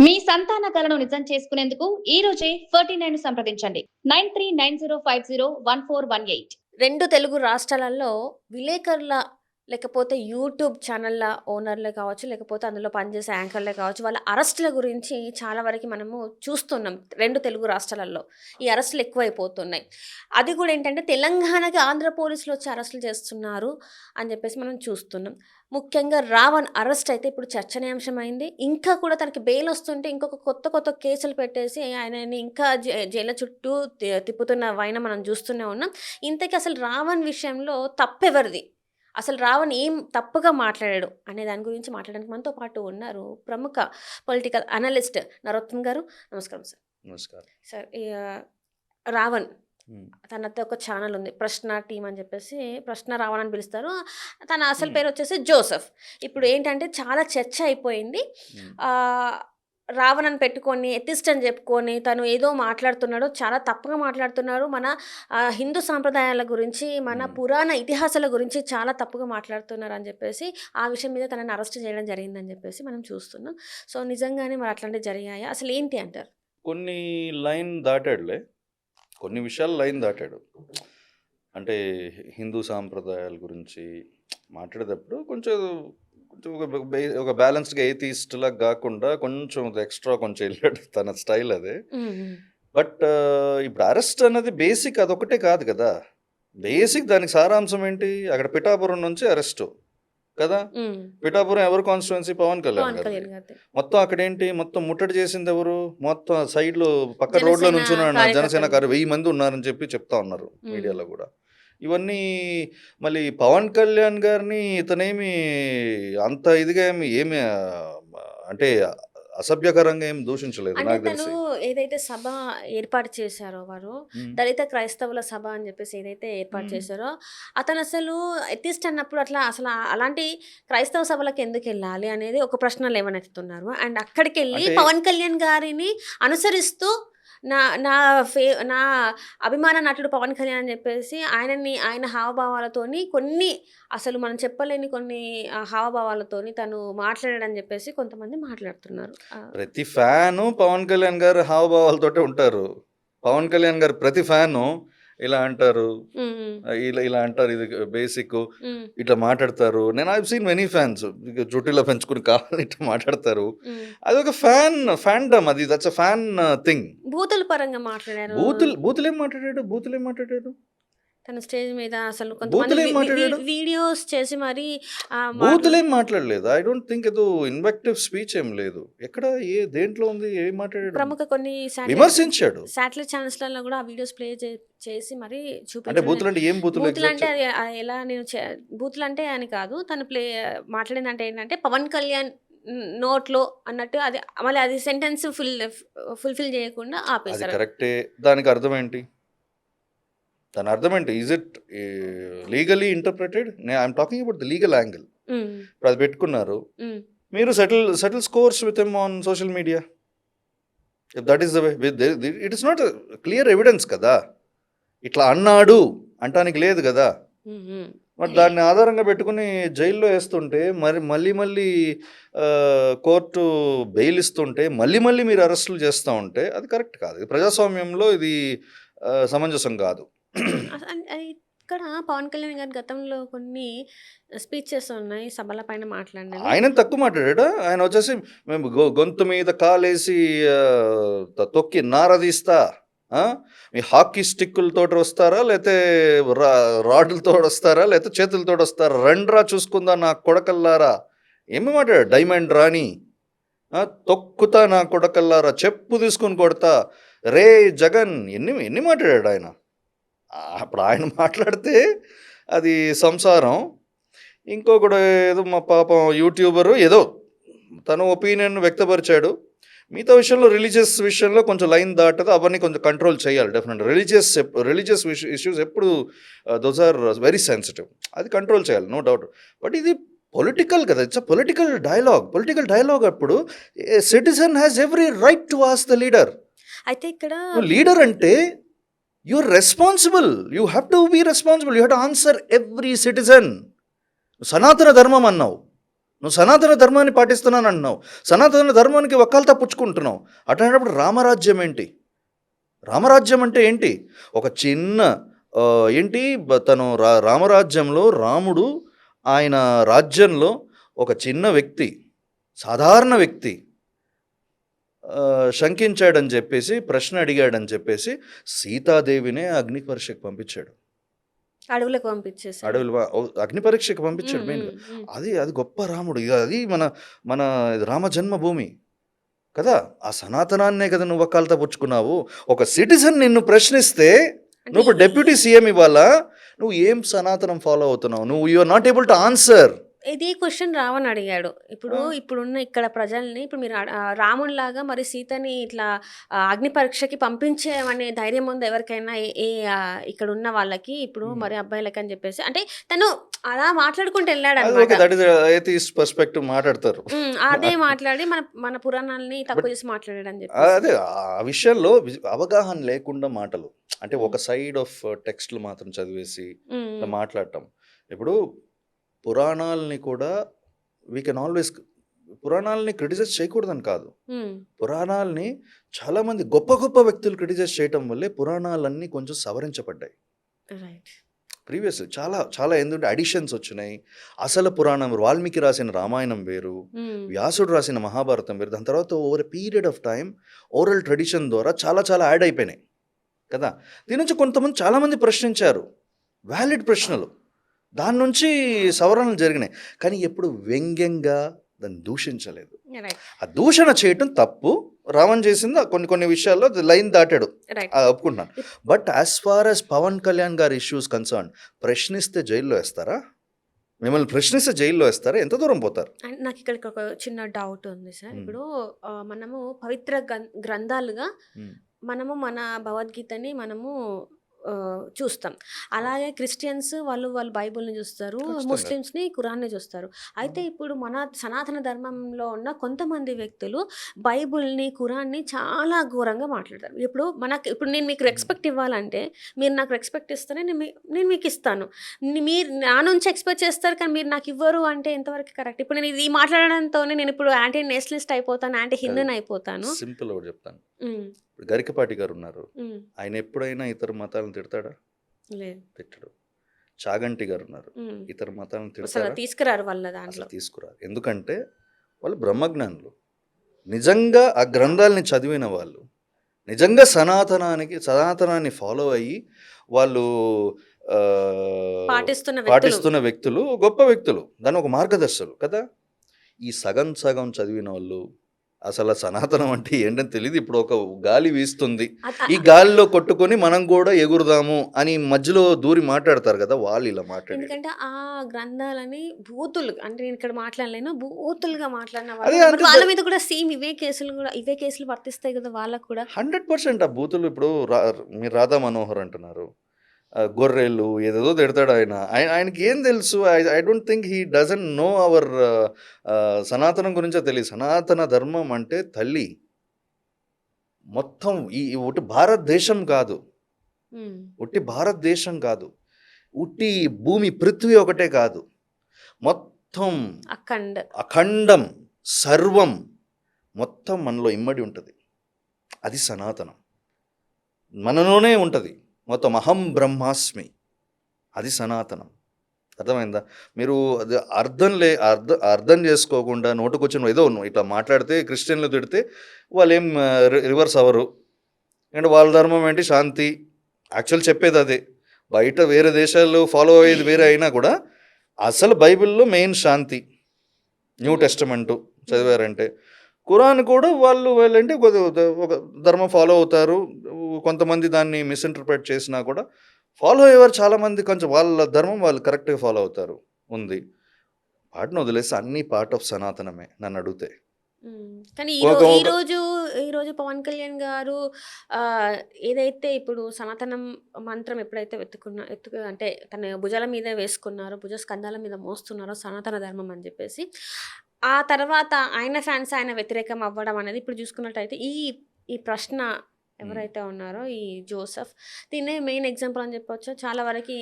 మీ సంతాన కలను నిజం చేసుకునేందుకు ఈ రోజే 49 సంప్రదించండి 9390501418. 2 తెలుగు రాష్ట్రాలలో విలేకరుల లేకపోతే యూట్యూబ్ ఛానళ్ళ ఓనర్‌లే కావచ్చు, లేకపోతే అందులో పనిచేసే యాంకర్‌లే కావచ్చు, వాళ్ళ అరెస్ట్‌ల గురించి చాలా వరకి మనము చూస్తున్నాం 2 తెలుగు రాష్ట్రాలలో. ఈ అరెస్ట్‌లు ఎక్కువైపోతున్నాయి. అది కూడా ఏంటంటే తెలంగాణకి ఆంధ్ర పోలీసులు వచ్చి అరెస్టులు చేస్తున్నారు అని చెప్పేసి మనం చూస్తున్నాం. ముఖ్యంగా రావణ్ అరెస్ట్ అయితే ఇప్పుడు చర్చనీయాంశమైంది. ఇంకా కూడా తనకి బెయిల్ వస్తుంటే ఇంకొక కొత్త కేసులు పెట్టేసి ఆయనని ఇంకా జైళ్ళ చుట్టూ తిప్పుతున్న వైనం మనం చూస్తూనే ఉన్నాం. ఇంతకీ అసలు రావణ్ విషయంలో తప్పెవరిది? అసలు రావణ్ ఏం తప్పుగా మాట్లాడాడు అనే దాని గురించి మాట్లాడడానికి మనతో పాటు ఉన్నారు ప్రముఖ పొలిటికల్ అనలిస్ట్ నరోత్తమ్ గారు. నమస్కారం సార్. నమస్కారం సార్. రావణ్ తనతో ఒక ఛానల్ ఉంది, ప్రశ్న టీమ్ అని చెప్పేసి, ప్రశ్న రావణ్ అని పిలుస్తారు. తన అసలు పేరు వచ్చేసి జోసెఫ్. ఇప్పుడు ఏంటంటే చాలా చర్చ అయిపోయింది. రావణ్ అని పెట్టుకొని ఎథిస్ట్ అని చెప్పుకొని తను ఏదో మాట్లాడుతున్నాడు, చాలా తప్పుగా మాట్లాడుతున్నారు. మన హిందూ సాంప్రదాయాల గురించి, మన పురాణ ఇతిహాసాల గురించి చాలా తప్పుగా మాట్లాడుతున్నారు అని చెప్పేసి ఆ విషయం మీద తనని అరెస్ట్ చేయడం జరిగిందని చెప్పేసి మనం చూస్తున్నాం. సో నిజంగానే మరి అట్లాంటివి జరిగాయా? అసలు ఏంటి అంటారు? కొన్ని లైన్ దాటాడులే, కొన్ని విషయాలు లైన్ దాటాడు. అంటే హిందూ సాంప్రదాయాల గురించి మాట్లాడేటప్పుడు కొంచెం ఒక బ్యాలెన్స్డ్గా ఎయిథీస్ట్ లాగా కాకుండా కొంచెం ఎక్స్ట్రా కొంచెం వెళ్ళాడు, తన స్టైల్ అదే. బట్ ఇప్పుడు అరెస్ట్ అనేది బేసిక్ అదొకటే కాదు కదా. బేసిక్ దానికి సారాంశం ఏంటి? అక్కడ పిఠాపురం నుంచి అరెస్ట్ కదా. పిఠాపురం ఎవరు కాన్స్టిట్యున్సీ? పవన్ కళ్యాణ్ గారు. మొత్తం అక్కడ ఏంటి, మొత్తం ముట్టడి చేసింది ఎవరు? మొత్తం సైడ్ లో పక్క రోడ్లో నుంచి జనసేన కారు 1000 మంది ఉన్నారని చెప్పి చెప్తా ఉన్నారు మీడియాలో కూడా. ఇవన్నీ మళ్ళీ పవన్ కళ్యాణ్ గారిని ఇతనేమి అంత ఇదిగా ఏమి అంటే అసభ్యకరంగా ఏం దూషించలేదు నాకు తెలిసి. ఏదైతే సభ ఏర్పాటు చేశారో వారు, దళిత క్రైస్తవుల సభ అని చెప్పేసి ఏదైతే ఏర్పాటు చేశారో, అతను అసలు ఎథిస్ట్ అన్నప్పుడు అట్లా అసలు అలాంటి క్రైస్తవ సభలకు ఎందుకు వెళ్ళాలి అనేది ఒక ప్రశ్న లేవనెత్తుతున్నారు. అండ్ అక్కడికి వెళ్ళి పవన్ కళ్యాణ్ గారిని అనుసరిస్తూ నా అభిమాన నటుడు పవన్ కళ్యాణ్ అని చెప్పేసి ఆయన హావభావాలతోని కొన్ని అసలు మనం చెప్పలేని కొన్ని హావభావాలతోని తను మాట్లాడాడని చెప్పేసి కొంతమంది మాట్లాడుతున్నారు. ప్రతి ఫ్యాను పవన్ కళ్యాణ్ గారు హావభావాలతోటే ఉంటారు. పవన్ కళ్యాణ్ గారు ప్రతి ఫ్యాను ఇలా అంటారు, ఇలా అంటారు, ఇది బేసిక్, ఇట్లా మాట్లాడతారు. నేను ఐ సీన్ మెనీ ఫ్యాన్స్ జుట్టులో పెంచుకుని కావాలి ఇట్లా మాట్లాడతారు. అది ఒక ఫ్యాన్డమ్, అది దట్స్ అ ఫ్యాన్ థింగ్. బూతుల పరంగా మాట్లాడారు. బూతులు ఏం మాట్లాడాడు తన స్టేజ్ మీద అసలు కొంతమంది వీడియోస్ చేసి మరి బూతులేం మాట్లాడలేదు. ఐ డోంట్ థింక్ ఏదో ఇన్వెక్టివ్ స్పీచ్ ఏం లేదు. ఎక్కడ దేంట్లో ఉంది, ఏం మాట్లాడాడు? ప్రముఖ కొన్ని విమర్శించాడు. శాటిలైట్ ఛానల్స్లలో కూడా ఆ వీడియోస్ ప్లే చేసి మరి చూపించాడు. బూతులు అంటే ఏం బూతులు అంటే ఎలా నేను బూతులు అంటే అని కాదు, తను మాట్లాడిందంటే ఏంటంటే పవన్ కళ్యాణ్ నోట్లో అన్నట్టు, అది మళ్ళీ అది సెంటెన్స్ ఫుల్ఫిల్ చేయకుండా ఆపేశారు. కరెక్టే. దానికి అర్థం ఏంటి? దాని అర్థం ఏంటి? Is it legally interpreted? I'm talking about the legal angle. ఇప్పుడు అది పెట్టుకున్నారు, మీరు settle scores with him on social media. That is the way. It is not clear evidence కదా. ఇట్లా అన్నాడు అంటానికి లేదు కదా. మరి దాన్ని ఆధారంగా పెట్టుకుని జైల్లో వేస్తుంటే, మళ్ళీ కోర్టు బెయిల్ ఇస్తుంటే మళ్ళీ మీరు అరెస్టులు చేస్తూ ఉంటే అది కరెక్ట్ కాదు. ప్రజాస్వామ్యంలో ఇది సమంజసం కాదు. ఇక్కడ పవన్ కళ్యాణ్ గారి గతంలో కొన్ని స్పీచెస్ ఉన్నాయి, సభల పైన మాట్లాడిన ఆయన తక్కువ మాట్లాడా. ఆయన వచ్చేసి మేము గొంతు మీద కాలేసి తొక్కి నారదీస్తా, మీ హాకీ స్టిక్కులతో వస్తారా, లేకపోతే రాడ్లతో వస్తారా, లేకపోతే చేతులతో వస్తారా, రండ్రా చూసుకుందా నా కొడకల్లారా, ఏమి మాట్లాడాడు? డైమండ్ రాణి తొక్కుతా నా కొడకల్లారా, చెప్పు తీసుకుని కొడతా, రే జగన్, ఎన్ని మాట్లాడాడు ఆయన. అప్పుడు ఆయన మాట్లాడితే అది సంసారం. ఇంకొకడు ఏదో మా పాపం యూట్యూబరు ఏదో తన ఒపీనియన్ వ్యక్తపరిచాడు. మిగతా రిలీజియస్ విషయంలో కొంచెం లైన్ దాటదు, అవన్నీ కొంచెం కంట్రోల్ చేయాలి. డెఫినెట్ రిలీజియస్ ఇష్యూస్ ఎప్పుడు దోస్ ఆర్ వెరీ సెన్సిటివ్, అది కంట్రోల్ చేయాలి, నో డౌట్. బట్ ఇది పొలిటికల్ కదా, ఇట్స్ అ పొలిటికల్ డైలాగ్. అప్పుడు citizen has every right to ask the leader. అయితే ఇక్కడ లీడర్ అంటే you're responsible, you have to be responsible, you have to answer every citizen. సనాతన ధర్మం అన్నావు, నువ్వు సనాతన ధర్మాన్ని పాటిస్తున్నాను అంటున్నావు, సనాతన ధర్మానికి వకాల్తా పుచ్చుకుంటున్నావు. అట్లాంటప్పుడు రామరాజ్యం ఏంటి? రామరాజ్యం అంటే ఏంటి? ఒక చిన్న ఏంటి తను రామరాజ్యంలో రాముడు ఆయన రాజ్యంలో ఒక చిన్న వ్యక్తి, సాధారణ వ్యక్తి శంకించాడని చెప్పేసి, ప్రశ్న అడిగాడని చెప్పేసి సీతాదేవినే అగ్ని పరీక్షకు పంపించాడు, అడవులకు పంపించేసాడు. అడవులు అగ్ని పరీక్షకు పంపించాడు మెయిన్గా. అది గొప్ప రాముడు. అది మన మన రామ జన్మభూమి కదా. ఆ సనాతనాన్నే కదా నువ్వు వకాల్తా పుచ్చుకున్నావు. ఒక సిటిజన్ నిన్ను ప్రశ్నిస్తే నువ్వు ఇప్పుడు డిప్యూటీ సీఎం ఇవాళ నువ్వు ఏం సనాతనం ఫాలో అవుతున్నావు? నువ్వు you are not able to answer. ఇదే క్వశ్చన్ రావణ్ అడిగాడు. ఇప్పుడున్న ఇక్కడ ప్రజల్ని ఇప్పుడు మీరు రామునిలాగా మరి సీతని ఇట్లా అగ్ని పరీక్షకి పంపించేమనే ధైర్యం ఉంది ఎవరికైనా? ఇక్కడ ఉన్న వాళ్ళకి ఇప్పుడు మరి అబ్బాయిలకి అని చెప్పేసి అంటే తను అలా మాట్లాడుకుంటూ వెళ్ళాడు పర్స్పెక్టివ్ మాట్లాడతారు. అదే మాట్లాడి మన పురాణాలని తక్కువ చేసి మాట్లాడాడు అని చెప్పి. అదే ఆ విషయంలో అవగాహన లేకుండా మాటలు, అంటే ఒక సైడ్ ఆఫ్ టెక్స్ట్లు మాత్రం చదివేసి మాట్లాడటం. ఇప్పుడు పురాణాలని కూడా వీ కెన్ ఆల్వేస్, పురాణాలని క్రిటిసైజ్ చేయకూడదని కాదు. పురాణాలని చాలా మంది గొప్ప గొప్ప వ్యక్తులు క్రిటిసైజ్ చేయటం వల్లే పురాణాలన్నీ కొంచెం సవరించబడ్డాయి. ప్రీవియస్ చాలా చాలా ఎందుకంటే అడిషన్స్ వచ్చినాయి. అసలు పురాణం వాల్మీకి రాసిన రామాయణం వేరు, వ్యాసుడు రాసిన మహాభారతం వేరు. దాని తర్వాత over a period of time oral tradition ద్వారా చాలా చాలా యాడ్ అయిపోయినాయి కదా. దీని నుంచి కొంతమంది చాలామంది ప్రశ్నించారు, వ్యాలిడ్ ప్రశ్నలు, దాని నుంచి సవరణలు జరిగినాయి. కానీ ఎప్పుడు వ్యంగ్యంగా దాన్ని దూషించలేదు. ఆ దూషణ చేయటం తప్పు, రావణ్ చేసింది కొన్ని కొన్ని విషయాల్లో లైన్ దాటాడు, ఒప్పుకుంటున్నాను. But as far as Pawan Kalyan గారి ఇష్యూస్ కన్సర్న్, ప్రశ్నిస్తే జైల్లో వేస్తారా? మిమ్మల్ని ప్రశ్నిస్తే జైల్లో వేస్తారా? ఎంత దూరం పోతారు? నాకు ఇక్కడ ఒక చిన్న డౌట్ ఉంది సార్. ఇప్పుడు మనము పవిత్ర గ్రంథాలుగా మనము మన భగవద్గీతని మనము చూస్తాం. అలాగే క్రిస్టియన్స్ వాళ్ళు బైబుల్ని చూస్తారు, ముస్లిమ్స్ని ఖురాన్ని చూస్తారు. అయితే ఇప్పుడు మన సనాతన ధర్మంలో ఉన్న కొంతమంది వ్యక్తులు బైబుల్ని ఖురాన్ని చాలా ఘోరంగా మాట్లాడతారు. ఇప్పుడు నేను మీకు రెస్పెక్ట్ ఇవ్వాలంటే మీరు నాకు రెస్పెక్ట్ ఇస్తేనే నేను మీకు ఇస్తాను. మీరు నా నుంచి ఎక్స్పెక్ట్ చేస్తారు కానీ మీరు నాకు ఇవ్వరు అంటే ఎంతవరకు కరెక్ట్? ఇప్పుడు నేను ఇది మాట్లాడడంతో నేను ఇప్పుడు యాంటీ నేషనలిస్ట్ అయిపోతాను, యాంటీ హిందూని అయిపోతాను. సింపుల్ ఒకటి చెప్తాను. గరికపాటి గారు ఉన్నారు, ఆయన ఎప్పుడైనా ఇతర మతాలను తిడతాడా? తిట్టడు. చాగంటి గారు ఉన్నారు, ఇతర మతాలను తిడతారా? తీసుకురారు వాళ్ళ దాంట్లో, తీసుకురారు. ఎందుకంటే వాళ్ళు బ్రహ్మజ్ఞానులు, నిజంగా ఆ గ్రంథాలని చదివిన వాళ్ళు, నిజంగా సనాతనాన్ని ఫాలో అయ్యి వాళ్ళు పాటిస్తున్న వ్యక్తులు, గొప్ప వ్యక్తులు, దాని ఒక మార్గదర్శకులు కదా. ఈ సగం చదివిన వాళ్ళు అసలు సనాతనం అంటే ఏంటని తెలియదు. ఇప్పుడు ఒక గాలి వీస్తుంది, ఈ గాలిలో కొట్టుకొని మనం కూడా ఎగురుదాము అని మధ్యలో దూరి మాట్లాడతారు కదా, వాళ్ళు ఇలా మాట్లాడారు. ఎందుకంటే ఆ గ్రంథాలని బూతులు, అంటే నేను ఇక్కడ మాట్లాడలేను, బూతులుగా మాట్లాడిన వాళ్ళ మీద కూడా సేమ్ ఇవే కేసులు వర్తిస్తాయి కదా వాళ్ళకు కూడా. 100% ఆ బూతులు. ఇప్పుడు మీరు రాధా మనోహర్ అంటున్నారు, గొర్రెలు ఏదేదో తిడతాడు ఆయనకి ఏం తెలుసు? I don't think he doesn't know our సనాతనం గురించే తెలియదు. సనాతన ధర్మం అంటే తల్లి, మొత్తం ఈ ఒకటి భారతదేశం కాదు, ఉట్టి భూమి పృథ్వీ ఒకటే కాదు, మొత్తం అఖండం సర్వం మొత్తం మనలో ఇమ్మడి ఉంటుంది. అది సనాతనం, మనలోనే ఉంటుంది మొత్తం. అహం బ్రహ్మాస్మి, అది సనాతనం. అర్థమైందా? మీరు అది అర్థం చేసుకోకుండా నోటుకొచ్చిన ఏదో ఇట్లా మాట్లాడితే, క్రిస్టియన్లు తిడితే వాళ్ళు ఏం రివర్స్ అవ్వరు. అండ్ వాళ్ళ ధర్మం ఏంటి? శాంతి. యాక్చువల్ చెప్పేది అదే. బయట వేరే దేశాల్లో ఫాలో అయ్యేది వేరే అయినా కూడా అసలు బైబిల్లో మెయిన్ శాంతి. న్యూ టెస్టమెంటు చదివారంటే, ఖురాన్ కూడా వాళ్ళంటే ఒక ధర్మం ఫాలో అవుతారు. కొంతమంది దాన్ని మిస్ఇంటర్ప్రిట్ చేసినా కూడా ఫాలో అయ్యేవారు చాలామంది కొంచెం వాళ్ళ ధర్మం వాళ్ళు కరెక్ట్గా ఫాలో అవుతారు ఉంది. వాటిని వదిలేసి అన్ని పార్ట్ ఆఫ్ సనాతనమే నన్ను అడిగితే. కానీ ఈరోజు పవన్ కళ్యాణ్ గారు ఏదైతే ఇప్పుడు సనాతనం మంత్రం ఎప్పుడైతే అంటే తన భుజాల మీద వేసుకున్నారో, భుజ స్కంధాల మీద మోస్తున్నారో సనాతన ధర్మం అని చెప్పేసి, ఆ తర్వాత ఆయన ఫ్యాన్స్ ఆయన వ్యతిరేకం అవ్వడం అనేది ఇప్పుడు చూసుకున్నట్టయితే ఈ ప్రశ్న ఎవరైతే ఉన్నారో ఈ జోసెఫ్, దీన్నే మెయిన్ ఎగ్జాంపుల్ అని చెప్పొచ్చు. చాలా వరకు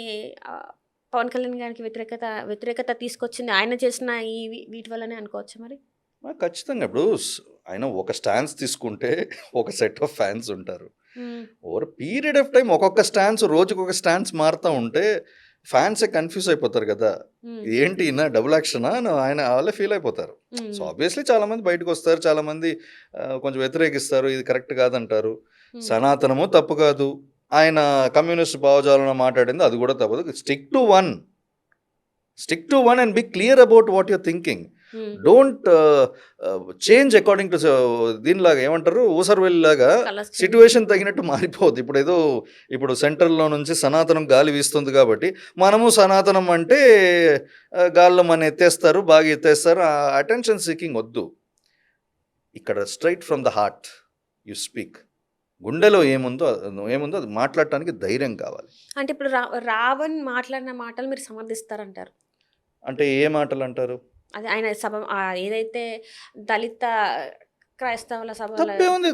పవన్ కళ్యాణ్ గారికి వ్యతిరేకత తీసుకొచ్చింది ఆయన చేసిన వీటి వల్లనే అనుకోవచ్చా మరి? ఖచ్చితంగా ఇప్పుడు ఆయన ఒక స్టాన్స్ తీసుకుంటే ఒక సెట్ ఆఫ్ ఫ్యాన్స్ ఉంటారు. ఓవర్ పీరియడ్ ఆఫ్ టైం ఒక్కొక్క స్టాన్స్ రోజుకి ఒక స్టాన్స్ మారుతూ ఉంటే ఫ్యాన్సే కన్ఫ్యూజ్ అయిపోతారు కదా. ఏంటి ఈయన డబుల్ యాక్షనా ఆయన వాళ్ళే ఫీల్ అయిపోతారు. సో ఆబ్వియస్లీ చాలామంది బయటకు వస్తారు, చాలామంది కొంచెం వ్యతిరేకిస్తారు, ఇది కరెక్ట్ కాదంటారు. సనాతనము తప్పు కాదు, ఆయన కమ్యూనిస్ట్ భావజాలను మాట్లాడింది అది కూడా తప్పదు. Stick to one and be clear about what your thinking. Don't change according to దీనిలాగా ఏమంటారు ఊసరవెల్లిలాగా సిచ్యువేషన్ తగినట్టు మారిపోద్ది. ఇప్పుడు సెంట్రల్లో నుంచి సనాతనం గాలి వీస్తుంది కాబట్టి మనము సనాతనం అంటే గాల్లో మన ఎత్తేస్తారు, బాగా ఎత్తేస్తారు. అటెన్షన్ సీకింగ్ వద్దు. ఇక్కడ straight from the heart you speak. గుండెలో ఏముందో అది మాట్లాడటానికి ధైర్యం కావాలి. అంటే ఇప్పుడు రావణ్ మాట్లాడిన మాటలు మీరు సమర్థిస్తారంటారు? అంటే ఏ మాటలు అంటారు? అది ఆయన సభ ఏదైతే దళిత క్రైస్తవుల సభ, తప్పే ఉంది.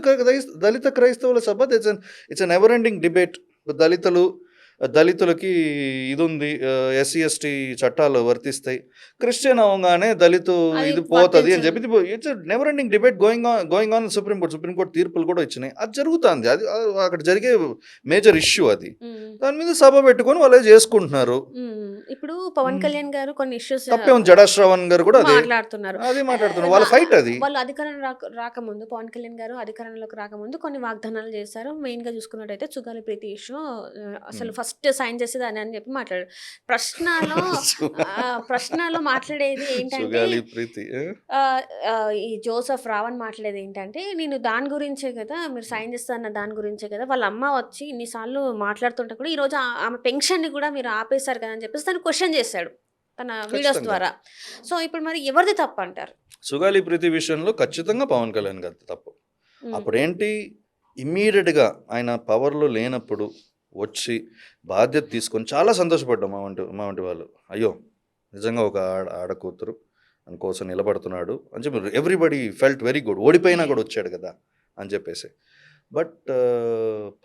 దళిత క్రైస్తవుల సభ it's an ever ending debate. దళితులకి ఇది ఉంది, ఎస్సీ ఎస్టీ చట్టాలు వర్తిస్తాయి, క్రిస్టియన్ అవగానే దళితు ఇది పోతుంది అని చెప్పి it's never ending debate going on supreme court తీర్పులు కూడా ఇచ్చినాయి. అది జరుగుతుంది, అది అక్కడ జరిగే మేజర్ ఇష్యూ. అది దాని మీద సభ పెట్టుకొని వాళ్ళే చేసుకుంటున్నారు. ఇప్పుడు పవన్ కళ్యాణ్ గారు కొన్ని ఇష్యూస్ తప్పే ఉంది. జడా శ్రవణ్ గారు కూడా మాట్లాడుతున్నారు. వాళ్ళ ఫైట్ అది. వాళ్ళు అధికారం రాకముందు, పవన్ కళ్యాణ్ గారు అధికారంలోకి రాకముందు కొన్ని వాగ్దానాలు చేశారు. మెయిన్ గా చూసుకున్నట్టయితే చుగాలి ప్రీతి ఇష్యూ అసలు ఫస్ట్ సైన్ చేసేదాన్ని అని చెప్పి మాట్లాడారు. ప్రశ్నలో మాట్లాడేది ఏంటంటే ఈ జోసెఫ్ రావణ్ మాట్లాడేది ఏంటంటే, నేను దాని గురించే కదా మీరు సైన్ చేస్తారన్న దాని గురించే కదా, వాళ్ళ అమ్మ వచ్చి ఇన్నిసార్లు మాట్లాడుతుంటే కూడా ఈరోజు ఆమె పెన్షన్ ని కూడా మీరు ఆపేశారు కదా అని చెప్పేసి తను క్వశ్చన్ చేశాడు తన వీడియోస్ ద్వారా. సో ఇప్పుడు మరి ఎవరిది తప్పు అంటారు? సుగాలి ప్రీతి విషయంలో ఖచ్చితంగా పవన్ కళ్యాణ్ గారి తప్పు. అప్పుడేంటి, ఇమ్మీడియట్గా ఆయన పవర్లో లేనప్పుడు వచ్చి బాధ్యత తీసుకొని చాలా సంతోషపడ్డాం మా వంటి వాళ్ళు. అయ్యో నిజంగా ఒక ఆడకూతురు అని కోసం నిలబడుతున్నాడు అని చెప్పి ఎవ్రీబడి ఫెల్ట్ వెరీ గుడ్. ఓడిపోయినా కూడా వచ్చాడు కదా అని చెప్పేసి. బట్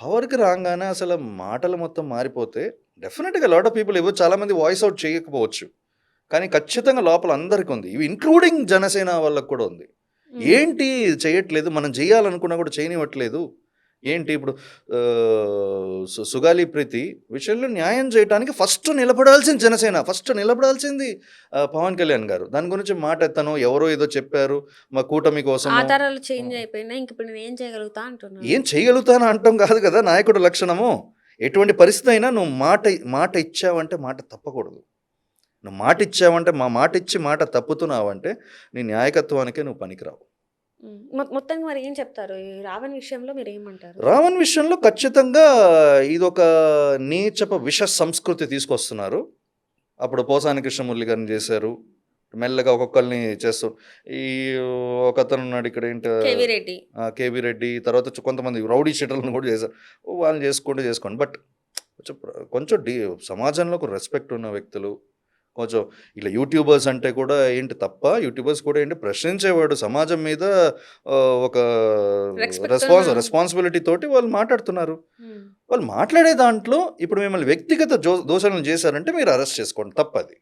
పవర్కి రాగానే అసలు మాటలు మొత్తం మారిపోతే డెఫినెట్గా లాట్ ఆఫ్ పీపుల్ చాలామంది వాయిస్ అవుట్ చేయకపోవచ్చు, కానీ ఖచ్చితంగా లోపల అందరికీ ఉంది, ఇవి ఇంక్లూడింగ్ జనసేన వాళ్ళకు కూడా ఉంది. ఏంటి చేయట్లేదు, మనం చేయాలనుకున్నా కూడా చేయనివ్వట్లేదు ఏంటి? ఇప్పుడు సుగాలి ప్రీతి విషయంలో న్యాయం చేయడానికి ఫస్ట్ నిలబడాల్సింది జనసేన, ఫస్ట్ నిలబడాల్సింది పవన్ కళ్యాణ్ గారు. దాని గురించి మాట ఎత్తను, ఎవరో ఏదో చెప్పారు మా కూటమి కోసం, ఆధారాలు చేంజ్ అయిపోయినా ఇంక ఇప్పుడు నేను ఏం చేయగలుగుతా అంటున్నా. ఏం చేయగలుగుతాను అంటాం కాదు కదా నాయకుడు లక్షణము. ఎటువంటి పరిస్థితి అయినా నువ్వు మాట ఇచ్చావంటే మాట తప్పకూడదు. నువ్వు మాట ఇచ్చావంటే మాట ఇచ్చి మాట తప్పుతున్నావంటే నీ న్యాయకత్వానికే నువ్వు పనికిరావు. మొత్తంగా మరి ఏం చెప్తారు ఈ రావణ్ విషయంలో? మీరు ఏమంటారు? రావణ్ విషయంలో ఖచ్చితంగా ఇదొక నీచప విష సంస్కృతి తీసుకొస్తున్నారు. అప్పుడు పోసాని కృష్ణమురళి గారిని చేశారు, మెల్లగా ఒక్కొక్కరిని చేస్తూ ఈ ఒక అతను ఉన్నాడు ఇక్కడ ఏంటి కేవీ రెడ్డి, తర్వాత కొంతమంది రౌడీ షీటర్లను కూడా చేశారు. వాళ్ళని చేసుకోండి. బట్ కొంచెం సమాజంలో ఒక రెస్పెక్ట్ ఉన్న వ్యక్తులు, కొంచెం ఇలా యూట్యూబర్స్ అంటే కూడా ఏంటి తప్ప, యూట్యూబర్స్ కూడా ఏంటి ప్రశ్నించేవాడు, సమాజం మీద ఒక రెస్పాన్సిబిలిటీ తోటి వాళ్ళు మాట్లాడుతున్నారు. వాళ్ళు మాట్లాడే దాంట్లో ఇప్పుడు మిమ్మల్ని వ్యక్తిగత దోషాలను చేశారంటే మీరు అరెస్ట్ చేసుకోండి, తప్పది.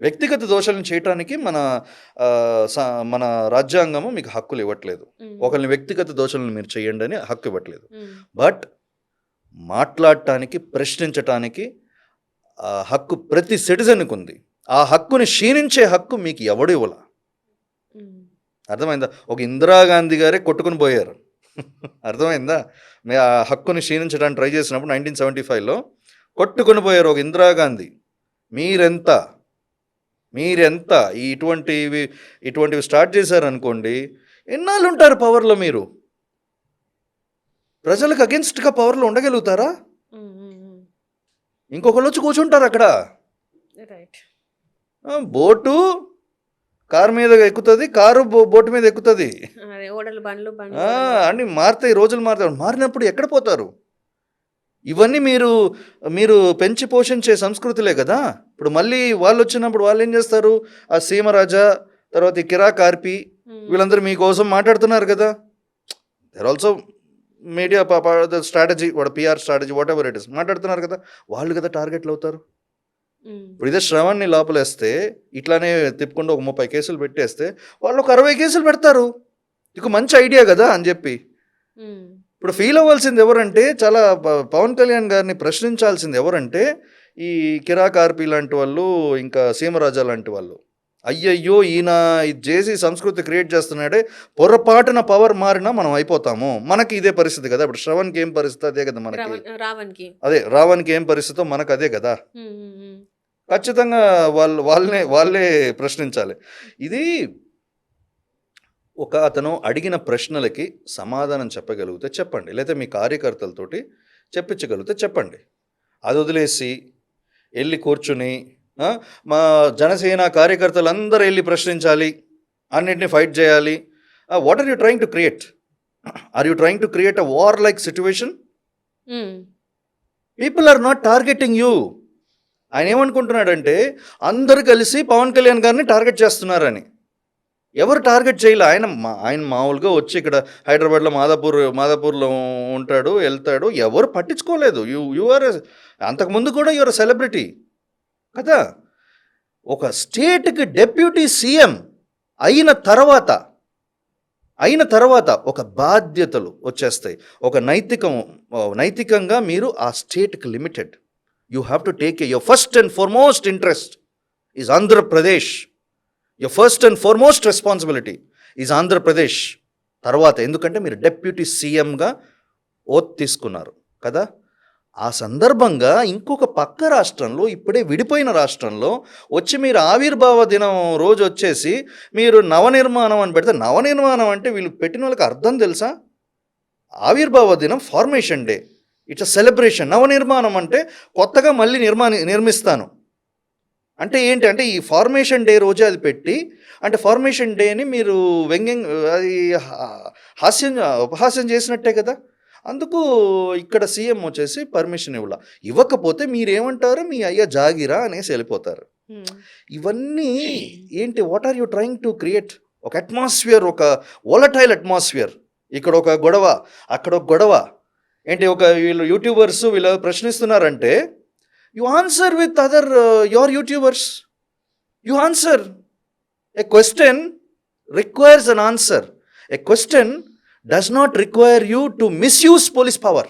వ్యక్తిగత దోషాలను చేయటానికి మన రాజ్యాంగము మీకు హక్కులు ఇవ్వట్లేదు. ఒకరిని వ్యక్తిగత దోషాలను మీరు చేయండి అని హక్కు ఇవ్వట్లేదు. బట్ మాట్లాడటానికి, ప్రశ్నించటానికి హక్కు ప్రతి సిటిజన్కి ఉంది. ఆ హక్కుని క్షీణించే హక్కు మీకు ఎవడు ఇవ్వలా. అర్థమైందా? ఒక ఇందిరాగాంధీ గారే కొట్టుకుని పోయారు. అర్థమైందా? ఆ హక్కుని క్షీణించడానికి ట్రై చేసినప్పుడు 1975లో కొట్టుకుని పోయారు ఒక ఇందిరాగాంధీ. మీరెంత ఇటువంటివి స్టార్ట్ చేశారనుకోండి, ఎన్నాళ్ళు ఉంటారు పవర్లో? మీరు ప్రజలకు అగెన్స్ట్గా పవర్లో ఉండగలుగుతారా? ఇంకొకళ్ళు వచ్చి కూర్చుంటారు అక్కడ. బోటు కారు మీద ఎక్కుతుంది, కారు బోటు మీద ఎక్కుతుంది, అన్ని మారుతాయి, రోజులు మారినప్పుడు ఎక్కడ పోతారు? ఇవన్నీ మీరు పెంచి పోషించే సంస్కృతులే కదా. ఇప్పుడు మళ్ళీ వాళ్ళు వచ్చినప్పుడు వాళ్ళు ఏం చేస్తారు? ఆ సీమరాజా, తర్వాత ఈ కిరా కార్పి, వీళ్ళందరూ మీకోసం మాట్లాడుతున్నారు కదా. దేర్ ఆల్సో మీడియా స్ట్రాటజీ, వాడు PR strategy, what ever it is మాట్లాడుతున్నారు కదా. వాళ్ళు కదా టార్గెట్లు అవుతారు. ఇప్పుడు ఇదే శ్రవణ్ని లోపలేస్తే ఇట్లానే తిప్పుకుంటూ ఒక 30 కేసులు పెట్టేస్తే వాళ్ళు ఒక 60 కేసులు పెడతారు. ఇక మంచి ఐడియా కదా అని చెప్పి ఇప్పుడు ఫీల్ అవ్వాల్సింది ఎవరంటే చాలా పవన్ కళ్యాణ్ గారిని ప్రశ్నించాల్సింది ఎవరంటే ఈ కిరాక్ ఆర్పి లాంటి వాళ్ళు ఇంకా సీమరాజా లాంటి వాళ్ళు. అయ్యయ్యో ఈయన ఇది చేసి సంస్కృతి క్రియేట్ చేస్తున్నాడే, పొరపాటున పవర్ మారినా మనం అయిపోతాము. మనకి ఇదే పరిస్థితి కదా. ఇప్పుడు శ్రవణ్కి ఏం పరిస్థితి అదే కదా మనకి, అదే రావణ్కి ఏం పరిస్థితో మనకు అదే కదా. ఖచ్చితంగా వాళ్ళే ప్రశ్నించాలి. ఇది ఒక అతను అడిగిన ప్రశ్నలకి సమాధానం చెప్పగలిగితే చెప్పండి, లేకపోతే మీ కార్యకర్తలతోటి చెప్పించగలిగితే చెప్పండి. అది వదిలేసి వెళ్ళి కూర్చుని మా జనసేన కార్యకర్తలు అందరూ వెళ్ళి ప్రశ్నించాలి, అన్నింటినీ ఫైట్ చేయాలి. What are you trying to create? Are you trying to create a war like situation? People are not targeting you. ఆయన ఏమనుకుంటున్నాడంటే అందరూ కలిసి పవన్ కళ్యాణ్ గారిని టార్గెట్ చేస్తున్నారని. ఎవరు టార్గెట్ చేయలే. ఆయన మామూలుగా వచ్చి ఇక్కడ హైదరాబాద్లో మాదాపూర్లో ఉంటాడు, వెళ్తాడు, ఎవరు పట్టించుకోలేదు. యు ఆర్ అంతకుముందు కూడా యువర్ సెలబ్రిటీ కదా. ఒక స్టేట్కి డెప్యూటీ సీఎం అయిన తర్వాత ఒక బాధ్యతలు వచ్చేస్తాయి. ఒక నైతికంగా మీరు ఆ స్టేట్కి limited. You have to take your first and foremost interest is Andhra Pradesh. Your first and foremost responsibility is Andhra Pradesh. తర్వాత ఎందుకంటే మీరు డెప్యూటీ సీఎంగా ఓత్ తీసుకున్నారు కదా. ఆ సందర్భంగా ఇంకొక పక్క రాష్ట్రంలో, ఇప్పుడే విడిపోయిన రాష్ట్రంలో వచ్చి మీరు ఆవిర్భావ దినం రోజు వచ్చేసి మీరు నవనిర్మాణం అని పెడితే, నవనిర్మాణం అంటే వీళ్ళు పెట్టిన వాళ్ళకి అర్థం తెలుసా? ఆవిర్భావ దినం formation day, it's a celebration. నవనిర్మాణం అంటే కొత్తగా మళ్ళీ నిర్మిస్తాను అంటే ఏంటి అంటే ఈ ఫార్మేషన్ డే రోజే అది పెట్టి, అంటే ఫార్మేషన్ డేని మీరు అది ఉపహాస్యం చేసినట్టే కదా. అందుకు ఇక్కడ సీఎం వచ్చేసి పర్మిషన్ ఇవ్వకపోతే మీరేమంటారు, మీ అయ్యా జాగిరా అనేసి వెళ్ళిపోతారు. ఇవన్నీ ఏంటి? What are you trying to create? ఒక అట్మాస్ఫియర్, ఒక వోలటైల్ అట్మాస్ఫియర్. ఇక్కడ ఒక గొడవ, అక్కడ ఒక గొడవ. ఏంటి వీళ్ళు యూట్యూబర్స్ వీళ్ళు ప్రశ్నిస్తున్నారంటే you answer with other your YouTubers. You answer. A question requires an answer. A question does not require you to misuse police power.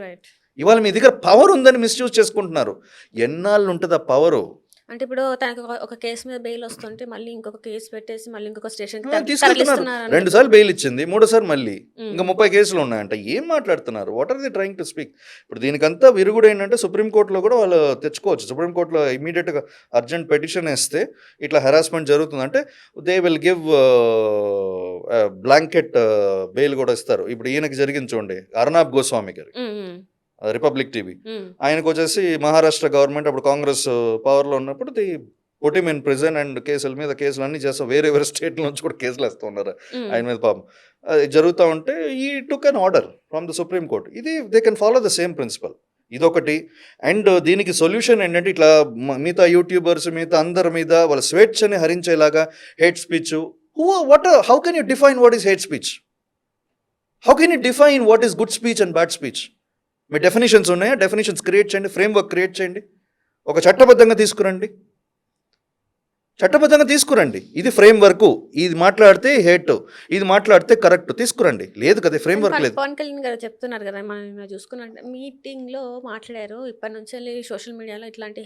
Right. ఇవాళ మీ దగ్గర పవర్ ఉందని మిస్యూజ్ చేసుకుంటున్నారు. ఎన్నాళ్ళు ఉంటుంది ఆ పవరు? అంటే ఇప్పుడు తనకు ఒక కేసు మీద బెయిల్ వస్తుంటే మళ్ళీ ఇంకొక కేసు పెట్టేసి మళ్ళీ ఇంకొక స్టేషన్ తీసుకెళ్తున్నారు. 2 సార్లు బెయిల్ ఇచ్చింది, 3సారి మళ్ళీ ఇంకా 30 కేసులు ఉన్నాయంట. ఏం మాట్లాడుతున్నారు? What are they trying to speak? ఇప్పుడు దీనికంతా విరుగుడు ఏంటంటే సుప్రీంకోర్టులో కూడా వాళ్ళు తెచ్చుకోవచ్చు. సుప్రీంకోర్టులో ఇమీడియట్గా అర్జెంట్ పెటిషన్ వేస్తే ఇట్లా హెరాస్మెంట్ జరుగుతుందంటే they will give blanket bail కూడా ఇస్తారు. ఇప్పుడు ఈయనకి జరిగింది చూడండి, అర్నాబ్ గోస్వామి గారి, రిపబ్లిక్ టీవీ. ఆయనకు వచ్చేసి మహారాష్ట్ర గవర్నమెంట్ అప్పుడు కాంగ్రెస్ పవర్లో ఉన్నప్పుడు the put him in prison and కేసులు అన్నీ చేస్తాం. వేరే స్టేట్ల నుంచి కూడా కేసులు వేస్తూ ఉన్నారు ఆయన మీద. పాపం అది జరుగుతూ ఉంటే he took an order from the supreme court. ఇది they can follow the same principle. ఇదొకటి. అండ్ దీనికి సొల్యూషన్ ఏంటంటే ఇట్లా మిగతా యూట్యూబర్స్ మిగతా అందరి మీద వాళ్ళ స్వేచ్ఛని హరించేలాగా hate speech. How can you define what is hate speech? How can you define what is good speech and bad speech? మీ డెఫినేషన్స్ ఉన్నాయా? డెఫినేషన్స్ క్రియేట్ చేయండి, ఫ్రేమ్వర్క్ క్రియేట్ చేయండి, ఒక చట్టబద్ధంగా తీసుకురండి. ఇది ఫ్రేమ్వర్క్. ఇది మాట్లాడితే హేట్, ఇది మాట్లాడితే కరెక్ట్ తీసుకురండి. లేదు కదా ఫ్రేమ్వర్క్ లేదు. పవన్ కళ్యాణ్ గారు చెప్తున్నారు కదా, మనం చూసుకున్నట్టు మీటింగ్లో మాట్లాడారు, ఇప్పటి నుంచి సోషల్ మీడియాలో ఇట్లాంటి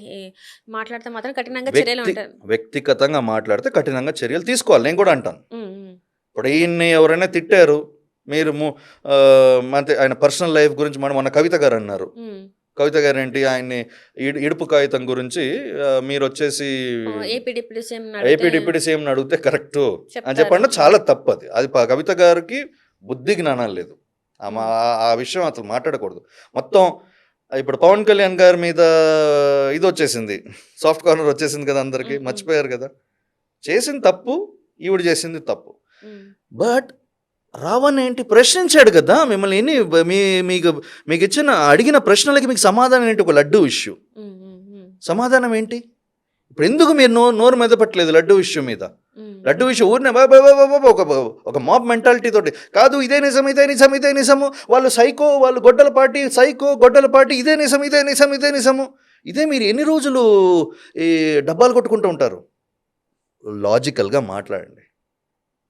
మాట్లాడితే మాత్రం కఠినంగా చర్యలు ఉంటాయి. వ్యక్తిగతంగా మాట్లాడితే కఠినంగా చర్యలు తీసుకోవాలి. నేను కూడా అంటాను. ఇప్పుడు ఈయన్ని ఎవరైనా తిట్టారు, మీరు అంటే ఆయన పర్సనల్ లైఫ్ గురించి మన కవిత గారు అన్నారు. కవిత గారు ఏంటి, ఆయన్ని ఇడుపు కాగితం గురించి మీరు వచ్చేసి ఏపీ డిప్యూటీ సీఎం అడిగితే కరెక్ట్ అని చెప్పండి. చాలా తప్పు అది కవిత గారికి బుద్ధి జ్ఞానం లేదు. ఆ విషయం అసలు మాట్లాడకూడదు. మొత్తం ఇప్పుడు పవన్ కళ్యాణ్ గారి మీద ఇది వచ్చేసింది, సాఫ్ట్ కార్నర్ వచ్చేసింది కదా, అందరికీ మర్చిపోయారు కదా. చేసింది తప్పు, ఈవిడ చేసింది తప్పు. బట్ రావణ్ ఏంటి ప్రశ్నించాడు కదా మిమ్మల్ని. మీకు ఇచ్చిన అడిగిన ప్రశ్నలకి మీకు సమాధానం ఏంటి? ఒక లడ్డు ఇష్యూ సమాధానం ఏంటి? ఇప్పుడు ఎందుకు మీరు నోరు మెదపట్లేదు లడ్డు ఇష్యూ మీద? లడ్డు విషయం ఊరినే ఒక మాబ్ మెంటాలిటీ తోటి కాదు, ఇదే నిజము, వాళ్ళు సైకో, వాళ్ళు గొడ్డల పార్టీ, ఇదే నిజము. ఇదే మీరు ఎన్ని రోజులు ఈ డబ్బాలు కొట్టుకుంటూ ఉంటారు? లాజికల్గా మాట్లాడండి,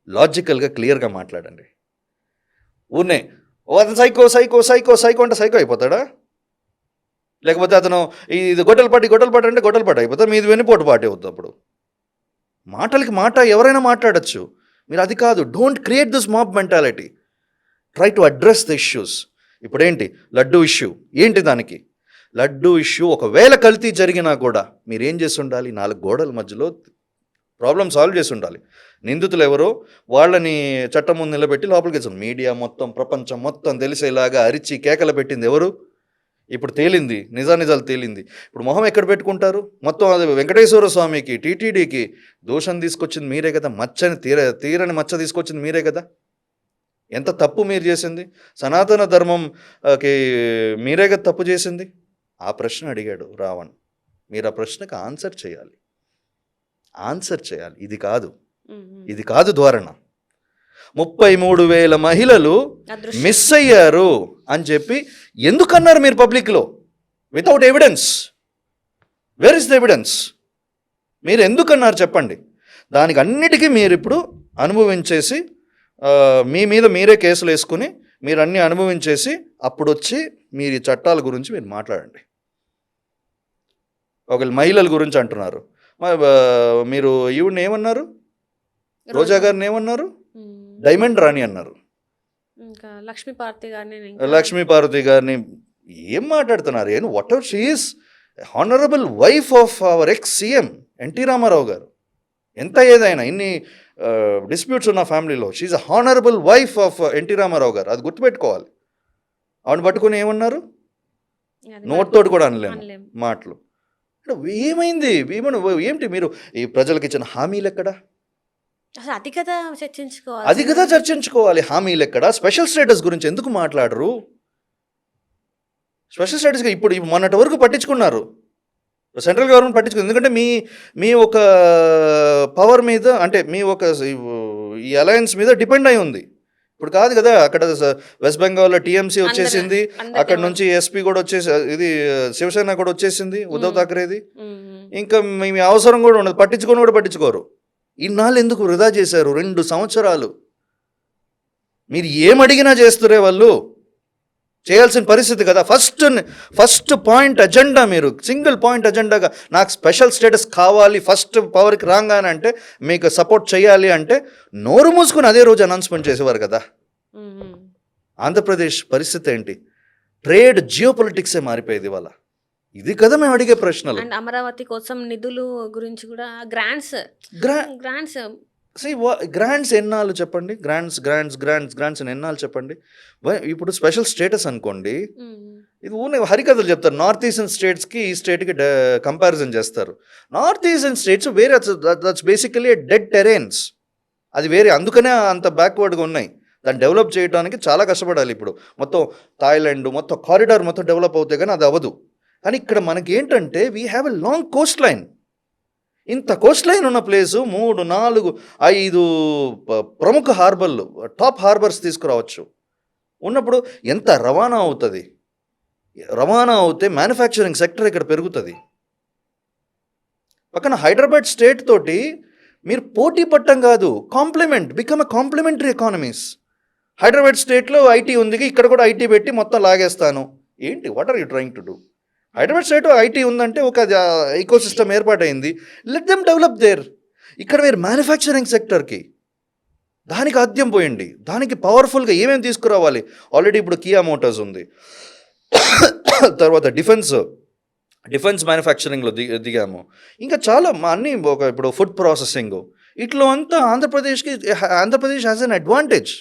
లాజికల్గా క్లియర్గా మాట్లాడండి. ఊరినే అతను సైకో సైకో సైకో సైకో అంటే సైకో అయిపోతాడా? లేకపోతే అతను ఇది గొడ్డల పాటి అంటే గొడ్డల పాటి అయిపోతాడు, మీది వెన్నుపోటు పాటి అవుతుంది. అప్పుడు మాటలకి మాట ఎవరైనా మాట్లాడచ్చు, మీరు అది కాదు. Don't create this mob mentality, try to address the issues. ఇప్పుడేంటి లడ్డూ ఇష్యూ, ఏంటి దానికి లడ్డూ ఇష్యూ ఒకవేళ కల్తీ జరిగినా కూడా మీరు ఏం చేసి ఉండాలి? 4 గోడల మధ్యలో ప్రాబ్లం సాల్వ్ చేసి ఉండాలి. నిందితులు ఎవరో వాళ్ళని చట్టం ముందు నిలబెట్టి లోపలికి వేసాం. మీడియా మొత్తం, ప్రపంచం మొత్తం తెలిసేలాగా అరిచి కేకలు పెట్టింది ఎవరు? ఇప్పుడు తేలింది, నిజాలు తేలింది. ఇప్పుడు మొహం ఎక్కడ పెట్టుకుంటారు? మొత్తం అది వెంకటేశ్వర స్వామికి, టీటీడీకి దోషం తీసుకొచ్చింది మీరే కదా, మచ్చని తీరని మచ్చ తీసుకొచ్చింది మీరే కదా. ఎంత తప్పు మీరు చేసింది? సనాతన ధర్మంకి మీరే కదా తప్పు చేసింది. ఆ ప్రశ్న అడిగాడు రావణ్. మీరు ఆ ప్రశ్నకు ఆన్సర్ చేయాలి. ఇది కాదు ధోరణ. 33,000 మహిళలు మిస్ అయ్యారు అని చెప్పి ఎందుకన్నారు మీరు పబ్లిక్లో without evidence? Where is the evidence? మీరు ఎందుకన్నారు చెప్పండి. దానికి అన్నిటికీ మీరు ఇప్పుడు అనుభవించేసి మీ మీద మీరే కేసులు వేసుకుని మీరు అన్నీ అనుభవించేసి అప్పుడు వచ్చి మీరు ఈ చట్టాల గురించి మీరు మాట్లాడండి. ఒకవేళ మహిళల గురించి అంటున్నారు, మీరు ఈవిడ్ని ఏమన్నారు? రోజా గారిని ఏమన్నారు? డైమండ్ రాణి అన్నారు. ఇంకా లక్ష్మీ పార్వతి గారిని ఏం మాట్లాడుతున్నారు? Whatever she is honourable wife of our ex CM NT Ramarao గారు. ఎంత ఏదైనా ఇన్ని డిస్ప్యూట్స్ ఉన్న ఫ్యామిలీలో she is a honourable wife of NT Ramarao గారు. అది గుర్తుపెట్టుకోవాలి. ఆవిడ పట్టుకుని ఏమన్నారు? నోట్తోటి కూడా అనలేము మాటలు. ఏమైంది? ఏంటి మీరు ఈ ప్రజలకు ఇచ్చిన హామీలు ఎక్కడా? అది కదా చర్చించుకోవాలి. హామీలు ఎక్కడా? స్పెషల్ స్టేటస్ గురించి ఎందుకు మాట్లాడరు? స్పెషల్ స్టేటస్గా ఇప్పుడు మొన్నటి వరకు పట్టించుకున్నారు, సెంట్రల్ గవర్నమెంట్ పట్టించుకుంది. ఎందుకంటే మీ ఒక పవర్ మీద, అంటే మీ ఒక ఈ అలయన్స్ మీద డిపెండ్ అయి ఉంది. ఇప్పుడు కాదు కదా, అక్కడ వెస్ట్ బెంగాల్లో టీఎంసీ వచ్చేసింది, అక్కడ నుంచి ఎస్పీ కూడా వచ్చేసి, ఇది శివసేన కూడా వచ్చేసింది, ఉద్ధవ్ ఠాక్రేది. ఇంకా మీ అవసరం కూడా ఉండదు, పట్టించుకోరు. ఇన్నాళ్ళు ఎందుకు వృధా చేశారు? 2 సంవత్సరాలు. మీరు ఏమడిగినా చేస్తురే వాళ్ళు, చేయాల్సిన పరిస్థితి కదా. ఫస్ట్ పాయింట్ అజెండా, మీరు సింగిల్ పాయింట్ అజెండాగా నాకు స్పెషల్ స్టేటస్ కావాలి, ఫస్ట్ పవర్కి రాగానే అంటే మీకు సపోర్ట్ చేయాలి అంటే నోరు మూసుకుని అదే రోజు అనౌన్స్మెంట్ చేసేవారు కదా. ఆంధ్రప్రదేశ్ పరిస్థితి ఏంటి? ట్రేడ్ జియోపొలిటిక్సే మారిపోయేది ఇవాళ. ఇది కదా మేము అడిగే ప్రశ్నలు. అమరావతి కోసం నిధులు గురించి కూడా గ్రాంట్స్ గ్రాంట్స్ ఎన్నాళ్ళు చెప్పండి? గ్రాంట్స్ ఎన్నాళ్ళు చెప్పండి? ఇప్పుడు స్పెషల్ స్టేటస్ అనుకోండి, ఇది ఊనే హరికథలు చెప్తారు. నార్త్ ఈస్టర్న్ స్టేట్స్కి ఈ స్టేట్కి కంపారిజన్ చేస్తారు. నార్త్ ఈస్టర్న్ స్టేట్స్ వేరే, దట్స్ బేసికలీ డెడ్ టెరెన్స్, అది వేరే, అందుకనే అంత బ్యాక్వర్డ్గా ఉన్నాయి. దాన్ని డెవలప్ చేయడానికి చాలా కష్టపడాలి. ఇప్పుడు మొత్తం థాయిలాండ్ మొత్తం కారిడార్ మొత్తం డెవలప్ అవుతాయి, కానీ అది అవ్వదు. కానీ ఇక్కడ మనకి ఏంటంటే we have a long Coast line. ఇంత కోస్ట్ లైన్ ఉన్న ప్లేసు 3, 4, 5 ప్రముఖ హార్బర్లు, టాప్ హార్బర్స్ తీసుకురావచ్చు. ఉన్నప్పుడు ఎంత రవాణా అవుతుంది? రవాణా అవుతే మ్యానుఫ్యాక్చరింగ్ సెక్టర్ ఇక్కడ పెరుగుతుంది. పక్కన హైదరాబాద్ స్టేట్ తోటి మీరు పోటీ పట్టం కాదు, become a complementary economies. Hyderabad స్టేట్లో ఐటీ ఉంది, ఇక్కడ కూడా ఐటీ పెట్టి మొత్తం లాగేస్తాను ఏంటి? What are you trying to do? Hyderabad state IT ఉందంటే ఒక ఈకో సిస్టమ్ ఏర్పాటైంది, లెట్ దెమ్ డెవలప్ దేర్. ఇక్కడ మీరు మ్యానుఫ్యాక్చరింగ్ సెక్టర్కి దానికి ఆద్యం పోయండి. దానికి పవర్ఫుల్గా ఏమేమి తీసుకురావాలి? ఆల్రెడీ ఇప్పుడు కియా మోటార్స్ ఉంది, తర్వాత డిఫెన్స్ మ్యానుఫ్యాక్చరింగ్లో దిగాము, ఇంకా చాలా అన్నీ ఇప్పుడు ఫుడ్ ప్రాసెసింగ్, ఇట్లా అంతా ఆంధ్రప్రదేశ్ హ్యాస్ అన్ అడ్వాంటేజ్.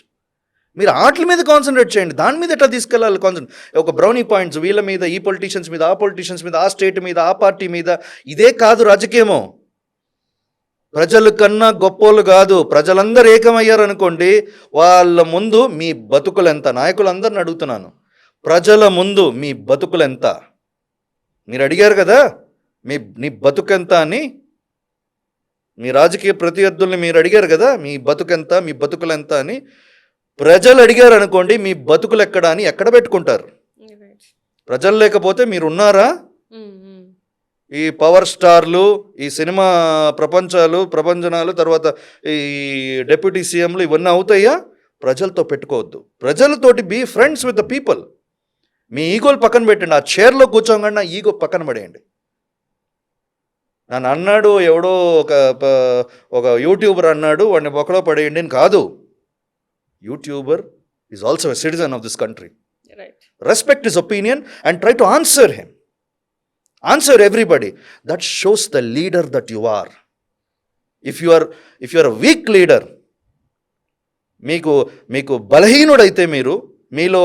మీరు ఆటల మీద కాన్సన్ట్రేట్ చేయండి, దాని మీద ఎట్లా తీసుకెళ్ళాలి ఒక బ్రౌనీ పాయింట్స్ వీళ్ళ మీద, ఈ పొలిటీషియన్స్ మీద, ఆ పొలిటీషియన్స్ మీద, ఆ స్టేట్ మీద, ఆ పార్టీ మీద. ఇదే కాదు రాజకీయము. ప్రజల కన్నా గొప్పోళ్ళు కాదు, ప్రజలందరూ ఏకమయ్యారు అనుకోండి, వాళ్ళ ముందు మీ బతుకులు ఎంత? నాయకులందరిని అడుగుతున్నాను, ప్రజల ముందు మీ బతుకులు ఎంత? మీరు అడిగారు కదా నీ బతుకెంత అని, మీ రాజకీయ ప్రత్యర్థుల్ని మీరు అడిగారు కదా మీ బతుకెంత, మీ బతుకులెంత అని. ప్రజలు అడిగారు అనుకోండి, మీ బతుకులు ఎక్కడ అని ఎక్కడ పెట్టుకుంటారు? ప్రజలు లేకపోతే మీరు ఉన్నారా? ఈ పవర్ స్టార్లు, ఈ సినిమా ప్రపంచనాలు, తర్వాత ఈ డెప్యూటీ సీఎంలు ఇవన్నీ అవుతాయా? ప్రజలతో పెట్టుకోవద్దు. ప్రజలతోటి be friends with the people. మీ ఈగోలు పక్కన పెట్టండి. ఆ చైర్లో కూర్చోగానే ఈగో పక్కన పడేయండి. నన్ను అన్నాడు ఎవడో ఒక యూట్యూబర్ అన్నాడు, వాడిని ఒకడో పడేయండి అని కాదు. YouTuber is also a citizen of this country. Right. Respect his opinion and try to answer him. Answer everybody. That shows the leader that you are. If you are a weak leader, మీకు బలహీనుడైతే మీలో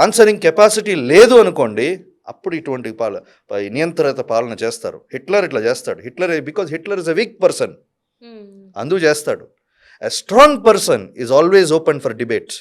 answering capacity లేదు అనుకోండి, అప్పుడు ఇటువంటి నియంత్రిత పాలన చేస్తారు. Hitler ఇట్లా చేస్తాడు. Because Hitler is a week person, అందుకు చేస్తాడు. A strong person is always open for debate.